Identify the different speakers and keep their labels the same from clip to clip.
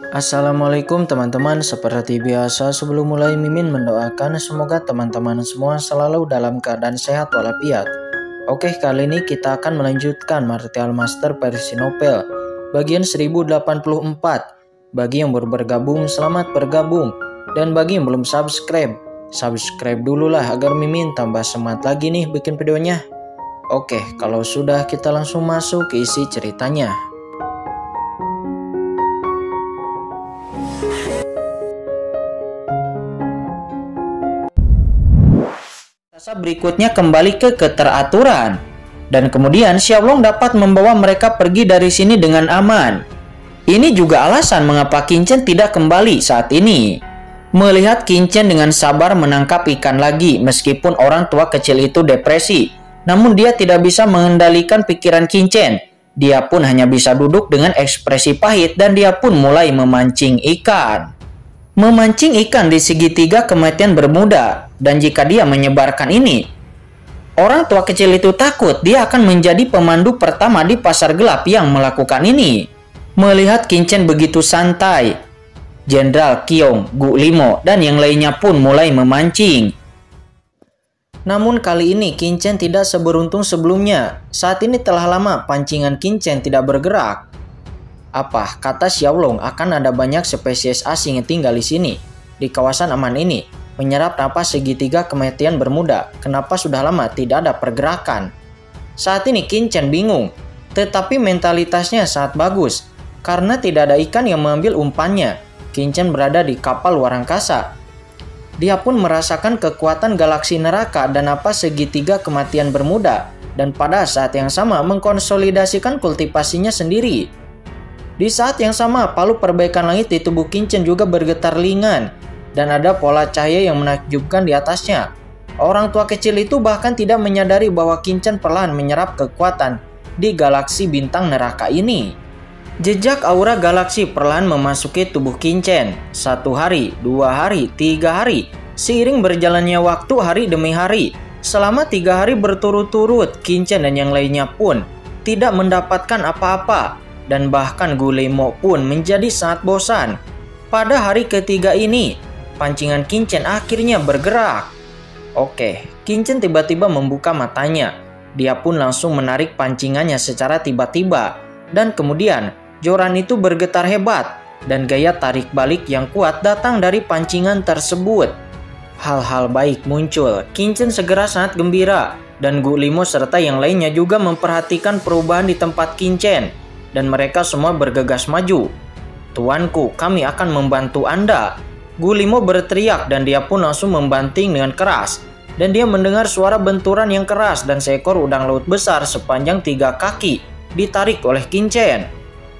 Speaker 1: Assalamualaikum teman-teman, seperti biasa sebelum mulai Mimin mendoakan semoga teman-teman semua selalu dalam keadaan sehat walafiat. Oke, kali ini kita akan melanjutkan Martial Master versi novel bagian 1084. Bagi yang baru bergabung, selamat bergabung. Dan bagi yang belum subscribe dulu lah agar Mimin tambah semangat lagi nih bikin videonya. Oke, kalau sudah kita langsung masuk ke isi ceritanya. Berikutnya kembali ke keteraturan, dan kemudian Xiaolong dapat membawa mereka pergi dari sini dengan aman. Ini juga alasan mengapa Qin Chen tidak kembali saat ini. Melihat Qin Chen dengan sabar menangkap ikan lagi meskipun orang tua kecil itu depresi, namun dia tidak bisa mengendalikan pikiran Qin Chen. Dia pun hanya bisa duduk dengan ekspresi pahit dan dia pun mulai memancing ikan. Memancing ikan di segitiga kematian Bermuda, dan jika dia menyebarkan ini, orang tua kecil itu takut dia akan menjadi pemandu pertama di pasar gelap yang melakukan ini. Melihat Qin Chen begitu santai, Jenderal Qiong, Gu Limo, dan yang lainnya pun mulai memancing. Namun kali ini Qin Chen tidak seberuntung sebelumnya. Saat ini telah lama pancingan Qin Chen tidak bergerak. Apa kata Xiaolong akan ada banyak spesies asing yang tinggal di sini, di kawasan aman ini, menyerap napas segitiga kematian Bermuda. Kenapa sudah lama tidak ada pergerakan? Saat ini Qin Chen bingung, tetapi mentalitasnya sangat bagus karena tidak ada ikan yang mengambil umpannya. Qin Chen berada di kapal luar angkasa. Dia pun merasakan kekuatan galaksi neraka dan napas segitiga kematian Bermuda, dan pada saat yang sama mengkonsolidasikan kultivasinya sendiri. Di saat yang sama, palu perbaikan langit di tubuh Qin Chen juga bergetar ringan, dan ada pola cahaya yang menakjubkan di atasnya. Orang tua kecil itu bahkan tidak menyadari bahwa Qin Chen perlahan menyerap kekuatan di galaksi bintang neraka ini. Jejak aura galaksi perlahan memasuki tubuh Qin Chen. 1 hari, 2 hari, 3 hari. Seiring berjalannya waktu hari demi hari. Selama 3 hari berturut-turut, Qin Chen dan yang lainnya pun tidak mendapatkan apa-apa. Dan bahkan Gu Limo pun menjadi sangat bosan. Pada hari ketiga ini, pancingan Qin Chen akhirnya bergerak. Oke, Qin Chen tiba-tiba membuka matanya. Dia pun langsung menarik pancingannya secara tiba-tiba. Dan kemudian, joran itu bergetar hebat. Dan gaya tarik balik yang kuat datang dari pancingan tersebut. Hal-hal baik muncul. Qin Chen segera sangat gembira. Dan Gu Limo serta yang lainnya juga memperhatikan perubahan di tempat Qin Chen. Dan mereka semua bergegas maju. "Tuanku, kami akan membantu Anda." Gu Limo berteriak dan dia pun langsung membanting dengan keras. Dan dia mendengar suara benturan yang keras dan seekor udang laut besar sepanjang 3 kaki ditarik oleh Qin Chen.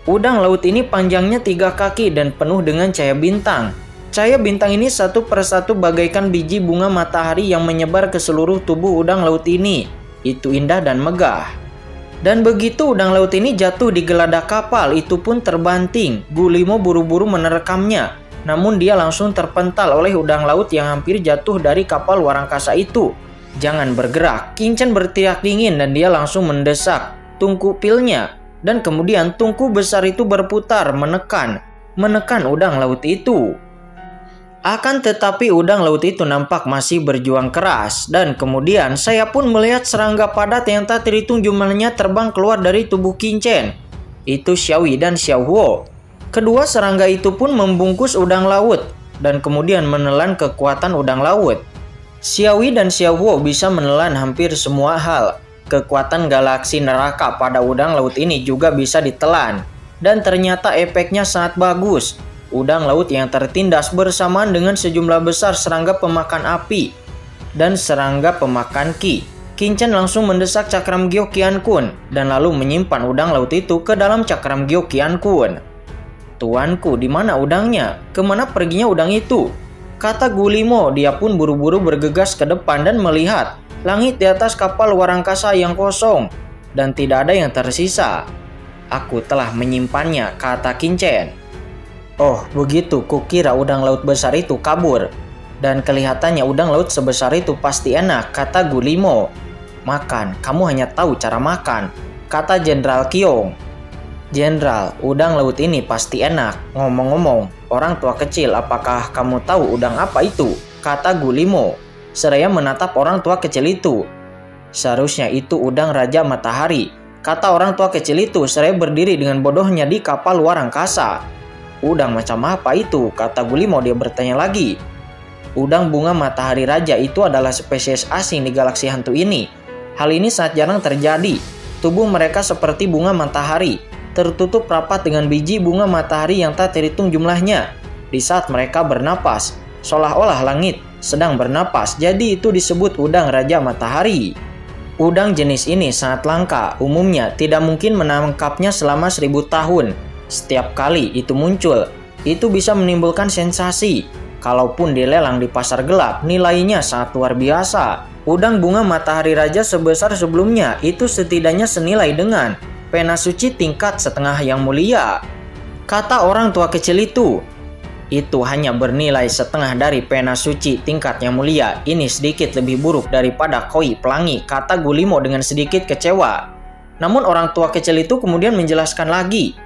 Speaker 1: Udang laut ini panjangnya 3 kaki dan penuh dengan cahaya bintang. Cahaya bintang ini satu persatu bagaikan biji bunga matahari yang menyebar ke seluruh tubuh udang laut ini. Itu indah dan megah. Dan begitu udang laut ini jatuh di geladak kapal, itu pun terbanting. Gu Limo buru-buru menerekamnya. Namun dia langsung terpental oleh udang laut yang hampir jatuh dari kapal luar angkasa itu. "Jangan bergerak." Qin Chen berteriak dingin dan dia langsung mendesak tungku pilnya. Dan kemudian tungku besar itu berputar menekan udang laut itu. Akan tetapi udang laut itu nampak masih berjuang keras. Dan kemudian saya pun melihat serangga padat yang tak terhitung jumlahnya terbang keluar dari tubuh Qin Chen. Itu Xiaoyi dan Xiaohuo. Kedua serangga itu pun membungkus udang laut dan kemudian menelan kekuatan udang laut. Xiaoyi dan Xiaohuo bisa menelan hampir semua hal. Kekuatan galaksi neraka pada udang laut ini juga bisa ditelan. Dan ternyata efeknya sangat bagus. Udang laut yang tertindas bersamaan dengan sejumlah besar serangga pemakan api dan serangga pemakan ki. Qin Chen langsung mendesak cakram Gyo Qian Kun dan lalu menyimpan udang laut itu ke dalam cakram Gyo Qian Kun. "Tuanku, di mana udangnya? Kemana perginya udang itu?" kata Gu Limo. Dia pun buru-buru bergegas ke depan dan melihat langit di atas kapal luar angkasa yang kosong dan tidak ada yang tersisa. "Aku telah menyimpannya," kata Qin Chen. "Oh begitu, kukira udang laut besar itu kabur. Dan kelihatannya udang laut sebesar itu pasti enak," kata Gu Limo. "Makan, kamu hanya tahu cara makan," kata Jenderal Qiong. Jenderal, udang laut ini pasti enak. Ngomong-ngomong, orang tua kecil, apakah kamu tahu udang apa itu? Kata Guillemot, seraya menatap orang tua kecil itu. Seharusnya itu udang Raja Matahari, kata orang tua kecil itu seraya berdiri dengan bodohnya di kapal luar angkasa. Udang macam apa itu? Kata Guillemot, dia bertanya lagi. Udang bunga matahari raja itu adalah spesies asing di galaksi hantu ini. Hal ini sangat jarang terjadi. Tubuh mereka seperti bunga matahari, tertutup rapat dengan biji bunga matahari yang tak terhitung jumlahnya. Di saat mereka bernapas, seolah-olah langit sedang bernapas, jadi itu disebut udang Raja Matahari. Udang jenis ini sangat langka, umumnya tidak mungkin menangkapnya selama 1000 tahun. Setiap kali itu muncul, itu bisa menimbulkan sensasi. Kalaupun dilelang di pasar gelap, nilainya sangat luar biasa. Udang bunga matahari raja sebesar sebelumnya itu setidaknya senilai dengan pena suci tingkat setengah yang mulia. Kata orang tua kecil itu. Itu hanya bernilai setengah dari pena suci tingkat yang mulia. Ini sedikit lebih buruk daripada koi pelangi, kata Guillemot dengan sedikit kecewa. Namun orang tua kecil itu kemudian menjelaskan lagi.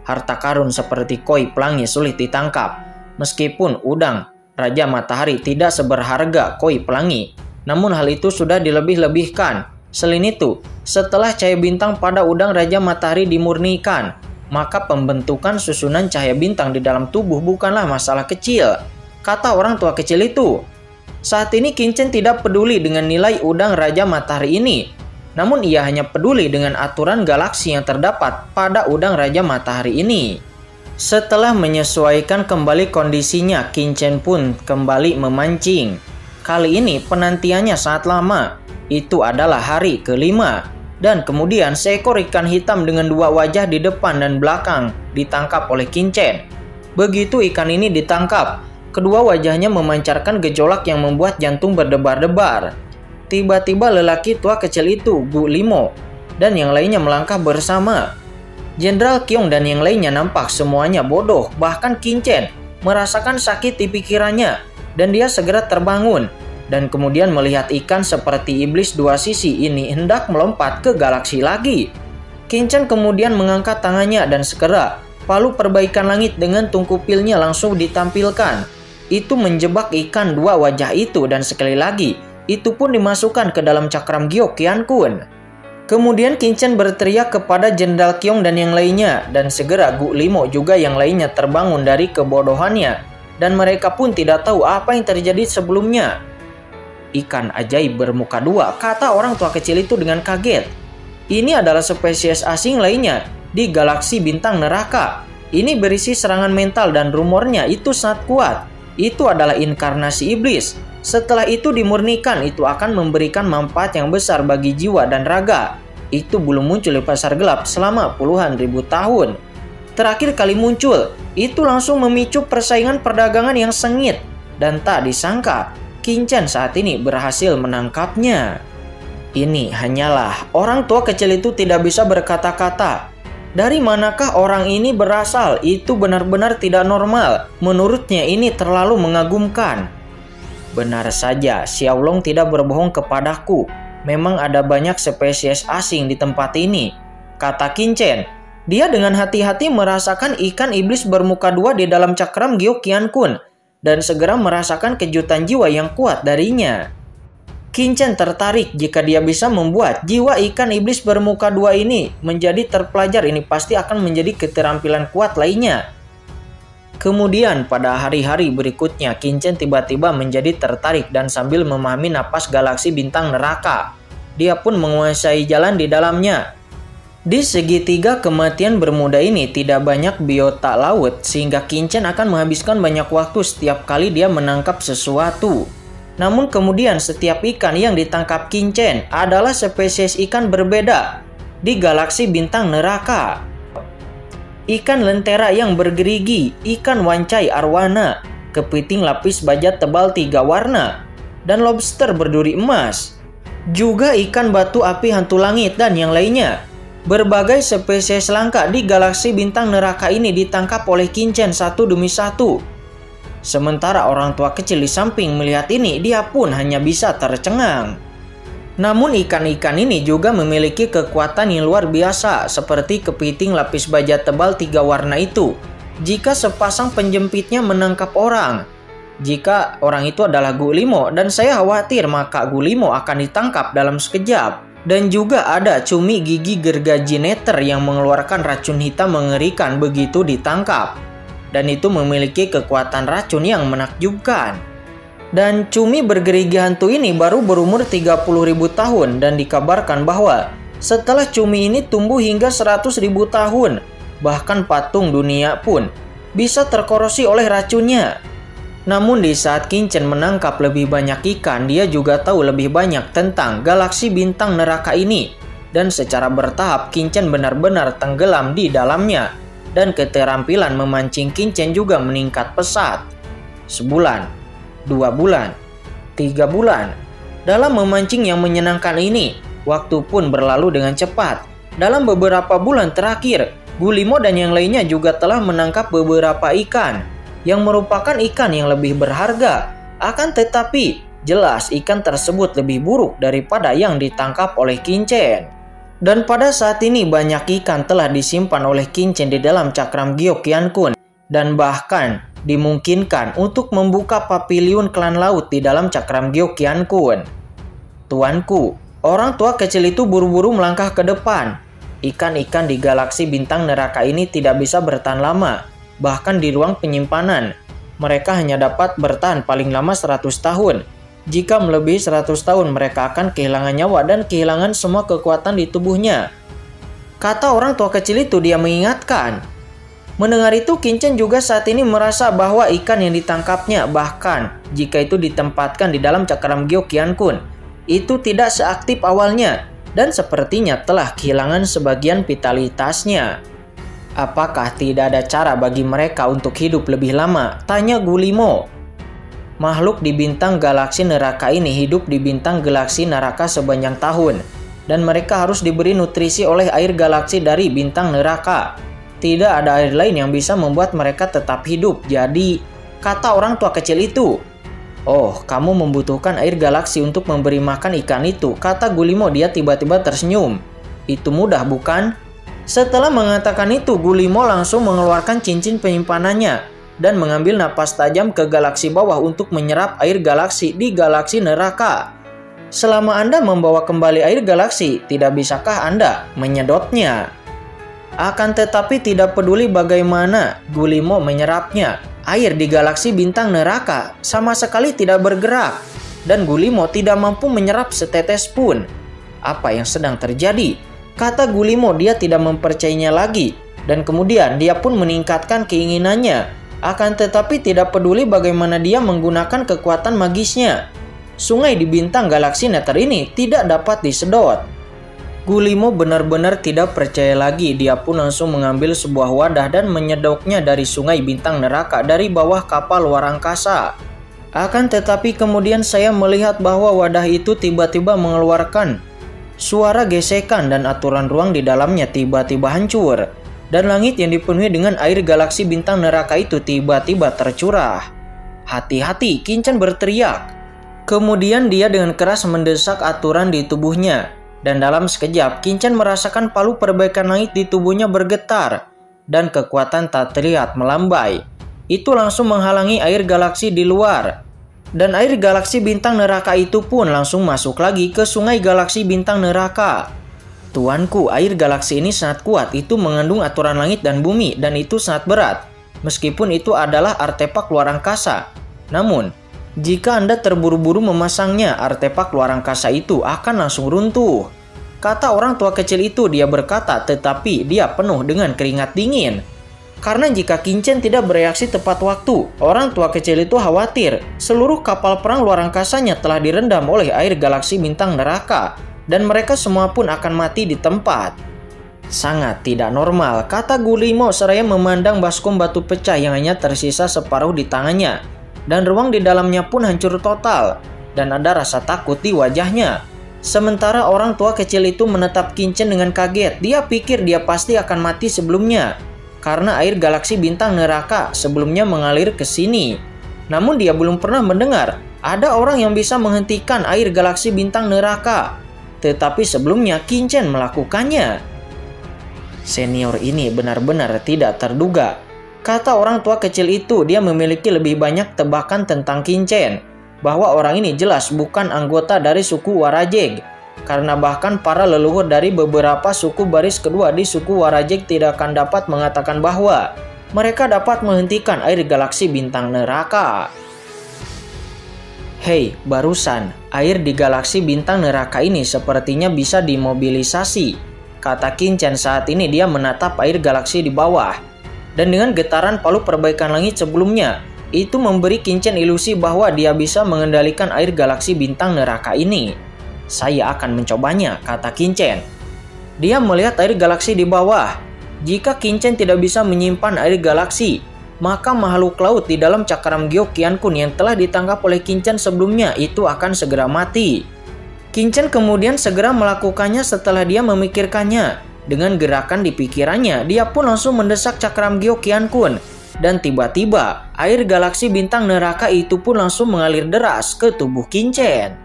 Speaker 1: Harta karun seperti koi pelangi sulit ditangkap. Meskipun udang Raja Matahari tidak seberharga koi pelangi, namun hal itu sudah dilebih-lebihkan. Selain itu, setelah cahaya bintang pada udang Raja Matahari dimurnikan, maka pembentukan susunan cahaya bintang di dalam tubuh bukanlah masalah kecil, kata orang tua kecil itu. Saat ini Qin-Chen tidak peduli dengan nilai udang Raja Matahari ini, namun ia hanya peduli dengan aturan galaksi yang terdapat pada udang Raja Matahari ini. Setelah menyesuaikan kembali kondisinya, Qin-Chen pun kembali memancing. Kali ini penantiannya sangat lama. Itu adalah hari kelima. Dan kemudian seekor ikan hitam dengan 2 wajah di depan dan belakang ditangkap oleh Qin-Chen. Begitu ikan ini ditangkap, kedua wajahnya memancarkan gejolak yang membuat jantung berdebar-debar. Tiba-tiba lelaki tua kecil itu, Guillemot, dan yang lainnya melangkah bersama. Jenderal Qiong dan yang lainnya nampak semuanya bodoh, bahkan Qin-Chen merasakan sakit di pikirannya, dan dia segera terbangun. Dan kemudian melihat ikan seperti iblis 2 sisi ini hendak melompat ke galaksi lagi. Qin-Chen kemudian mengangkat tangannya dan segera palu perbaikan langit dengan tungkupilnya langsung ditampilkan. Itu menjebak ikan 2 wajah itu dan sekali lagi itu pun dimasukkan ke dalam cakram Gyo Qiankun. Kemudian Qin-Chen berteriak kepada Jenderal Qiong dan yang lainnya, dan segera Guillemot juga yang lainnya terbangun dari kebodohannya, dan mereka pun tidak tahu apa yang terjadi sebelumnya. Ikan ajaib bermuka 2, kata orang tua kecil itu dengan kaget. Ini adalah spesies asing lainnya di galaksi bintang neraka. Ini berisi serangan mental dan rumornya itu sangat kuat. Itu adalah inkarnasi iblis. Setelah itu dimurnikan, itu akan memberikan manfaat yang besar bagi jiwa dan raga. Itu belum muncul di pasar gelap selama puluhan ribu tahun. Terakhir kali muncul, itu langsung memicu persaingan perdagangan yang sengit. Dan tak disangka, Qin-Chen saat ini berhasil menangkapnya. Ini hanyalah orang tua kecil itu tidak bisa berkata-kata. Dari manakah orang ini berasal? Itu benar-benar tidak normal. Menurutnya ini terlalu mengagumkan. Benar saja, Xiaolong tidak berbohong kepadaku. Memang ada banyak spesies asing di tempat ini, kata Qin-Chen. Dia dengan hati-hati merasakan ikan iblis bermuka 2 di dalam cakram Gyo Qiankun dan segera merasakan kejutan jiwa yang kuat darinya. Qin-Chen tertarik jika dia bisa membuat jiwa ikan iblis bermuka 2 ini menjadi terpelajar. Ini pasti akan menjadi keterampilan kuat lainnya. Kemudian pada hari-hari berikutnya Qin-Chen tiba-tiba menjadi tertarik dan sambil memahami napas galaksi bintang neraka, dia pun menguasai jalan di dalamnya. Di segitiga kematian Bermuda ini tidak banyak biota laut sehingga Qin-Chen akan menghabiskan banyak waktu setiap kali dia menangkap sesuatu. Namun kemudian setiap ikan yang ditangkap Qin-Chen adalah spesies ikan berbeda di galaksi bintang neraka. Ikan lentera yang bergerigi, ikan wancai arwana, kepiting lapis baja tebal 3 warna, dan lobster berduri emas. Juga ikan batu api hantu langit dan yang lainnya. Berbagai spesies langka di galaksi bintang neraka ini ditangkap oleh Qin-Chen satu demi satu. Sementara orang tua kecil di samping melihat ini, dia pun hanya bisa tercengang. Namun ikan-ikan ini juga memiliki kekuatan yang luar biasa seperti kepiting lapis baja tebal 3 warna itu. Jika sepasang penjepitnya menangkap orang, jika orang itu adalah Gulimo dan saya khawatir, maka Gulimo akan ditangkap dalam sekejap. Dan juga ada cumi gigi gergajineter yang mengeluarkan racun hitam mengerikan begitu ditangkap. Dan itu memiliki kekuatan racun yang menakjubkan. Dan cumi bergerigi hantu ini baru berumur 30.000 tahun dan dikabarkan bahwa setelah cumi ini tumbuh hingga 100.000 tahun, bahkan patung dunia pun bisa terkorosi oleh racunnya. Namun di saat Kinchen menangkap lebih banyak ikan, dia juga tahu lebih banyak tentang galaksi bintang neraka ini. Dan secara bertahap Kinchen benar-benar tenggelam di dalamnya. Dan keterampilan memancing Kinchen juga meningkat pesat. Sebulan, 2 bulan, 3 bulan. Dalam memancing yang menyenangkan ini, waktu pun berlalu dengan cepat. Dalam beberapa bulan terakhir, Gulimo dan yang lainnya juga telah menangkap beberapa ikan yang merupakan ikan yang lebih berharga. Akan tetapi, jelas ikan tersebut lebih buruk daripada yang ditangkap oleh Kinchen. Dan pada saat ini banyak ikan telah disimpan oleh Kinchen di dalam cakram Gyeokgyeon-kun dan bahkan dimungkinkan untuk membuka paviliun klan laut di dalam cakram Gyeokgyeon-kun. Tuanku, orang tua kecil itu buru-buru melangkah ke depan. Ikan-ikan di galaksi bintang neraka ini tidak bisa bertahan lama. Bahkan di ruang penyimpanan, mereka hanya dapat bertahan paling lama 100 tahun. Jika melebihi 100 tahun, mereka akan kehilangan nyawa dan kehilangan semua kekuatan di tubuhnya. Kata orang tua kecil itu, dia mengingatkan. Mendengar itu, Kinchen juga saat ini merasa bahwa ikan yang ditangkapnya, bahkan jika itu ditempatkan di dalam cakram Gyeokgyeon-kun, itu tidak seaktif awalnya dan sepertinya telah kehilangan sebagian vitalitasnya. Apakah tidak ada cara bagi mereka untuk hidup lebih lama? Tanya Gulimo. Makhluk di bintang galaksi neraka ini hidup di bintang galaksi neraka sebanyak tahun. Dan mereka harus diberi nutrisi oleh air galaksi dari bintang neraka. Tidak ada air lain yang bisa membuat mereka tetap hidup. Jadi, kata orang tua kecil itu. Oh, kamu membutuhkan air galaksi untuk memberi makan ikan itu, kata Gulimo. Dia tiba-tiba tersenyum. Itu mudah, bukan? Setelah mengatakan itu, Gulimo langsung mengeluarkan cincin penyimpanannya dan mengambil napas tajam ke galaksi bawah untuk menyerap air galaksi di galaksi neraka. Selama Anda membawa kembali air galaksi, tidak bisakah Anda menyedotnya? Akan tetapi tidak peduli bagaimana Gulimo menyerapnya, air di galaksi bintang neraka sama sekali tidak bergerak dan Gulimo tidak mampu menyerap setetes pun. Apa yang sedang terjadi? Kata Gulimo, dia tidak mempercayainya lagi dan kemudian dia pun meningkatkan keinginannya. Akan tetapi tidak peduli bagaimana dia menggunakan kekuatan magisnya. Sungai di bintang galaksi neter ini tidak dapat disedot. Gulimo benar-benar tidak percaya lagi. Dia pun langsung mengambil sebuah wadah dan menyedoknya dari sungai bintang neraka dari bawah kapal luar angkasa. Akan tetapi kemudian saya melihat bahwa wadah itu tiba-tiba mengeluarkan suara gesekan dan aturan ruang di dalamnya tiba-tiba hancur. Dan langit yang dipenuhi dengan air galaksi bintang neraka itu tiba-tiba tercurah. Hati-hati, Kinchen berteriak. Kemudian dia dengan keras mendesak aturan di tubuhnya. Dan dalam sekejap, Kinchen merasakan palu perbaikan langit di tubuhnya bergetar. Dan kekuatan tak terlihat melambai. Itu langsung menghalangi air galaksi di luar. Dan air galaksi bintang neraka itu pun langsung masuk lagi ke sungai galaksi bintang neraka. Tuanku, air galaksi ini sangat kuat. Itu mengandung aturan langit dan bumi dan itu sangat berat. Meskipun itu adalah artefak luar angkasa. Namun, jika Anda terburu-buru memasangnya, artefak luar angkasa itu akan langsung runtuh. Kata orang tua kecil itu, dia berkata, tetapi dia penuh dengan keringat dingin. Karena jika Kinchen tidak bereaksi tepat waktu, orang tua kecil itu khawatir seluruh kapal perang luar angkasanya telah direndam oleh air galaksi bintang neraka dan mereka semua pun akan mati di tempat. Sangat tidak normal, kata Gulimo seraya memandang baskom batu pecah yang hanya tersisa separuh di tangannya dan ruang di dalamnya pun hancur total dan ada rasa takut di wajahnya. Sementara orang tua kecil itu menatap Kinchen dengan kaget. Dia pikir dia pasti akan mati sebelumnya karena air galaksi bintang neraka sebelumnya mengalir ke sini. Namun dia belum pernah mendengar ada orang yang bisa menghentikan air galaksi bintang neraka. tetapi sebelumnya Qin Chen melakukannya. Senior ini benar-benar tidak terduga. Kata orang tua kecil itu, dia memiliki lebih banyak tebakan tentang Qin Chen, bahwa orang ini jelas bukan anggota dari suku Warajeg, karena bahkan para leluhur dari beberapa suku baris kedua di suku Warajeg tidak akan dapat mengatakan bahwa mereka dapat menghentikan air galaksi bintang neraka. Hei, barusan, air di galaksi bintang neraka ini sepertinya bisa dimobilisasi, kata Qin Chen. Saat ini dia menatap air galaksi di bawah. Dan dengan getaran palu perbaikan langit sebelumnya, itu memberi Qin Chen ilusi bahwa dia bisa mengendalikan air galaksi bintang neraka ini. Saya akan mencobanya, kata Qin Chen. Dia melihat air galaksi di bawah. Jika Qin Chen tidak bisa menyimpan air galaksi, maka makhluk laut di dalam cakram Gyeokyeon-kun yang telah ditangkap oleh Qin Chen sebelumnya itu akan segera mati. Qin Chen kemudian segera melakukannya setelah dia memikirkannya. Dengan gerakan di pikirannya, dia pun langsung mendesak cakram Gyeokyeon-kun. Dan tiba-tiba, air galaksi bintang neraka itu pun langsung mengalir deras ke tubuh Qin Chen.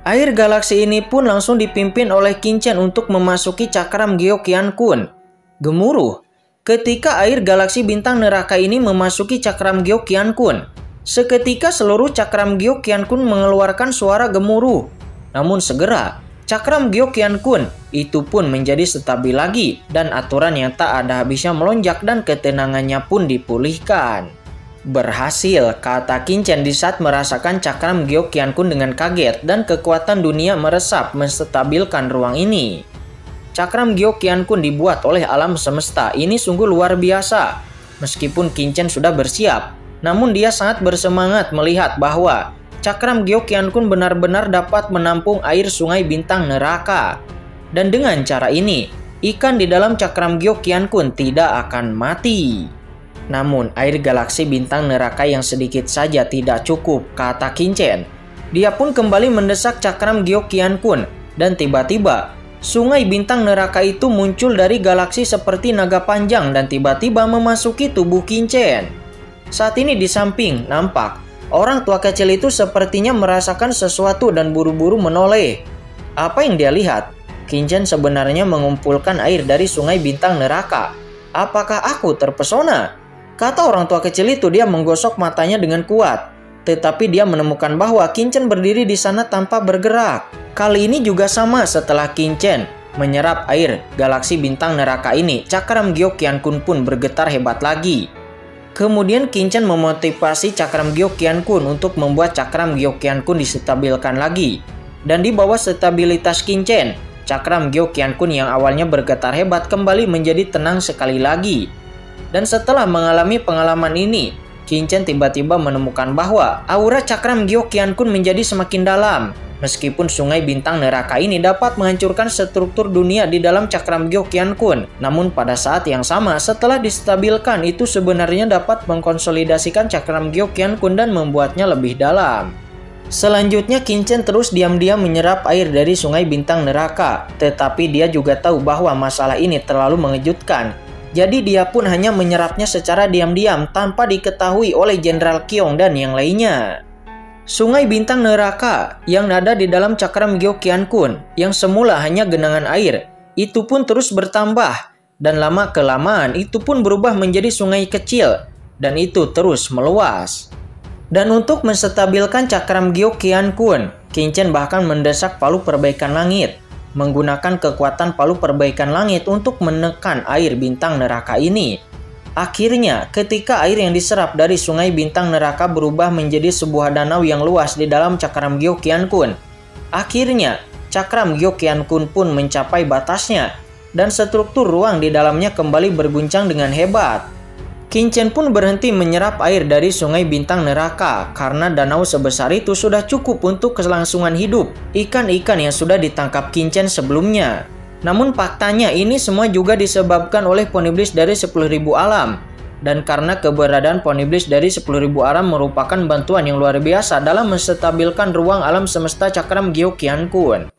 Speaker 1: Air galaksi ini pun langsung dipimpin oleh Qin Chen untuk memasuki cakram Gyeokyeon-kun. Gemuruh. Ketika air galaksi bintang neraka ini memasuki cakram Gyeokyeon-kun, seketika seluruh cakram Gyeokyeon-kun mengeluarkan suara gemuruh. Namun segera, cakram Gyeokyeon-kun itu pun menjadi stabil lagi dan aturan yang tak ada habisnya melonjak dan ketenangannya pun dipulihkan. Berhasil, kata Qin Chen di saat merasakan cakram Gyeokyeon-kun dengan kaget dan kekuatan dunia meresap menstabilkan ruang ini. Cakram Gyeokyeon-kun dibuat oleh alam semesta, ini sungguh luar biasa. Meskipun Qin Chen sudah bersiap, namun dia sangat bersemangat melihat bahwa cakram Gyeokyeon-kun benar-benar dapat menampung air sungai bintang neraka. Dan dengan cara ini, ikan di dalam cakram Gyeokyeon-kun tidak akan mati. Namun, air galaksi bintang neraka yang sedikit saja tidak cukup, kata Qin Chen. Dia pun kembali mendesak cakram Gyeokyeon-kun, dan tiba-tiba, sungai bintang neraka itu muncul dari galaksi seperti naga panjang dan tiba-tiba memasuki tubuh Qin Chen. Saat ini di samping, nampak orang tua kecil itu sepertinya merasakan sesuatu dan buru-buru menoleh. Apa yang dia lihat? Qin Chen sebenarnya mengumpulkan air dari sungai bintang neraka. Apakah aku terpesona? Kata orang tua kecil itu, dia menggosok matanya dengan kuat. Tetapi dia menemukan bahwa Qin Chen berdiri di sana tanpa bergerak. Kali ini juga sama setelah Qin Chen menyerap air galaksi bintang neraka ini, cakram Gyeokyeon-kun pun bergetar hebat lagi. Kemudian Qin Chen memotivasi cakram Gyeokyeon-kun untuk membuat cakram Gyeokyeon-kun distabilkan lagi. Dan di bawah stabilitas Qin Chen, cakram Gyeokyeon-kun yang awalnya bergetar hebat kembali menjadi tenang sekali lagi. Dan setelah mengalami pengalaman ini, Qin Chen tiba-tiba menemukan bahwa aura cakram Gyeokyeon-kun menjadi semakin dalam. Meskipun sungai bintang neraka ini dapat menghancurkan struktur dunia di dalam cakram Gyeokyeon-kun, namun pada saat yang sama setelah distabilkan itu sebenarnya dapat mengkonsolidasikan cakram Gyeokyeon-kun dan membuatnya lebih dalam. Selanjutnya Qin Chen terus diam-diam menyerap air dari sungai bintang neraka, tetapi dia juga tahu bahwa masalah ini terlalu mengejutkan. Jadi dia pun hanya menyerapnya secara diam-diam tanpa diketahui oleh Jenderal Kyong dan yang lainnya. Sungai bintang neraka yang ada di dalam cakram Gyeokyeon-kun yang semula hanya genangan air, itu pun terus bertambah dan lama-kelamaan itu pun berubah menjadi sungai kecil dan itu terus meluas. Dan untuk menstabilkan cakram Gyeokyeon-kun, Qin Chen bahkan mendesak palu perbaikan langit, menggunakan kekuatan palu perbaikan langit untuk menekan air bintang neraka ini. Akhirnya, ketika air yang diserap dari sungai bintang neraka berubah menjadi sebuah danau yang luas di dalam cakram Gyeokyeon-kun. Akhirnya, cakram Gyeokyeon-kun pun mencapai batasnya, dan struktur ruang di dalamnya kembali berguncang dengan hebat. Qin Chen pun berhenti menyerap air dari sungai bintang neraka, karena danau sebesar itu sudah cukup untuk kelangsungan hidup ikan-ikan yang sudah ditangkap Qin Chen sebelumnya. Namun faktanya ini semua juga disebabkan oleh Poniblis dari 10.000 alam. Dan karena keberadaan Poniblis dari 10.000 alam merupakan bantuan yang luar biasa dalam menstabilkan ruang alam semesta cakram Gyeokyeon-kun.